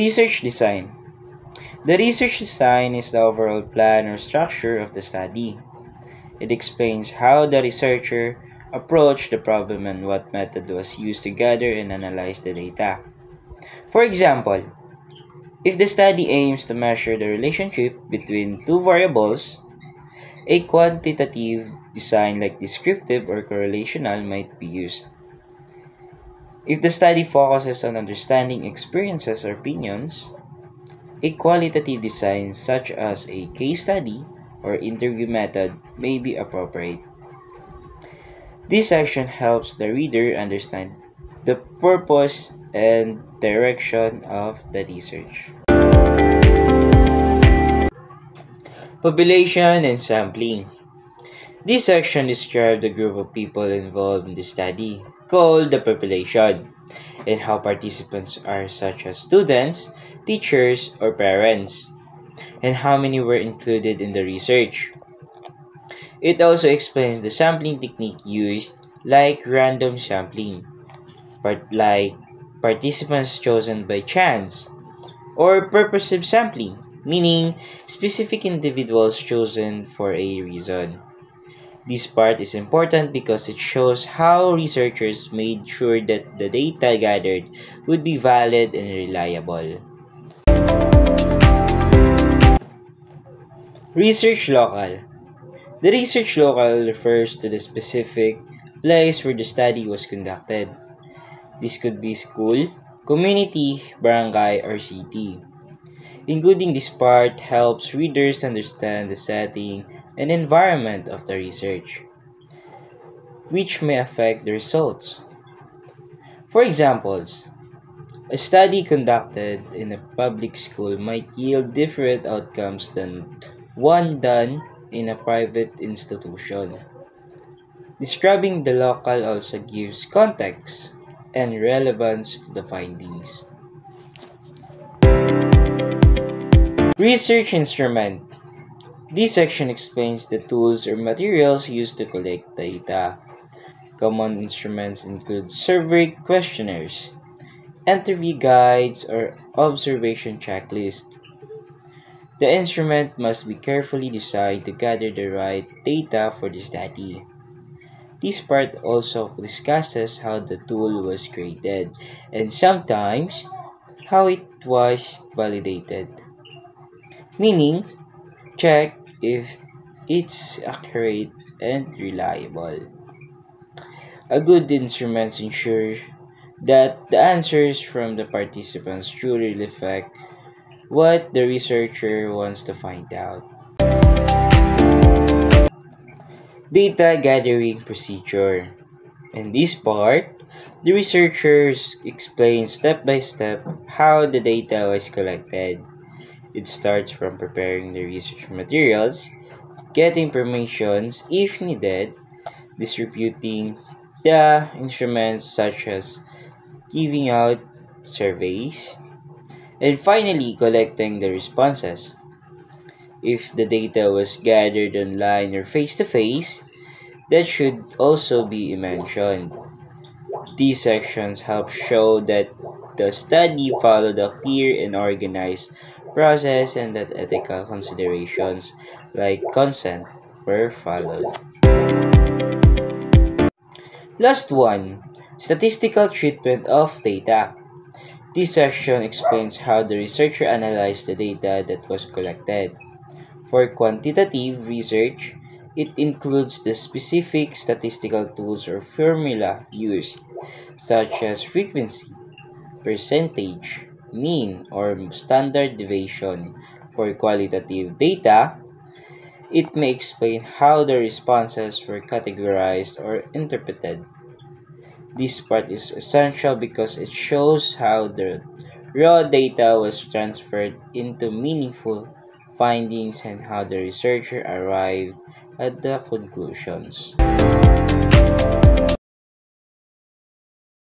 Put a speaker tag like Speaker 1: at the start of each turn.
Speaker 1: Research design. The research design is the overall plan or structure of the study. It explains how the researcher approached the problem and what method was used to gather and analyze the data. For example, if the study aims to measure the relationship between two variables, a quantitative design like descriptive or correlational might be used. If the study focuses on understanding experiences or opinions, a qualitative design such as a case study or interview method may be appropriate. This section helps the reader understand the purpose and direction of the research. Population and sampling. This section describes the group of people involved in the study, called the population, and how participants are such as students, teachers, or parents, and how many were included in the research. It also explains the sampling technique used, like random sampling, like participants chosen by chance, or purposive sampling, meaning specific individuals chosen for a reason. This part is important because it shows how researchers made sure that the data gathered would be valid and reliable. Research local. The research local refers to the specific place where the study was conducted. This could be school, community, barangay, or city. Including this part helps readers understand the setting and environment of the research, which may affect the results. For examples, a study conducted in a public school might yield different outcomes than one done in a private institution. Describing the local also gives context and relevance to the findings. Research instrument. This section explains the tools or materials used to collect data. Common instruments include survey questionnaires, interview guides, or observation checklists. The instrument must be carefully designed to gather the right data for the study. This part also discusses how the tool was created and sometimes how it was validated. Meaning, check if it's accurate and reliable. A good instrument ensures that the answers from the participants truly reflect what the researcher wants to find out. Data gathering procedure. In this part, the researchers explain step by step how the data was collected. It starts from preparing the research materials, getting permissions if needed, distributing the instruments such as giving out surveys, and finally collecting the responses. If the data was gathered online or face-to-face, that should also be mentioned. These sections help show that the study followed a clear and organized process and that ethical considerations like consent were followed. Last one, statistical treatment of data. This section explains how the researcher analyzed the data that was collected. For quantitative research, it includes the specific statistical tools or formula used, such as frequency, percentage, mean, or standard deviation. For qualitative data, it may explain how the responses were categorized or interpreted. This part is essential because it shows how the raw data was transferred into meaningful findings and how the researcher arrived at the conclusions.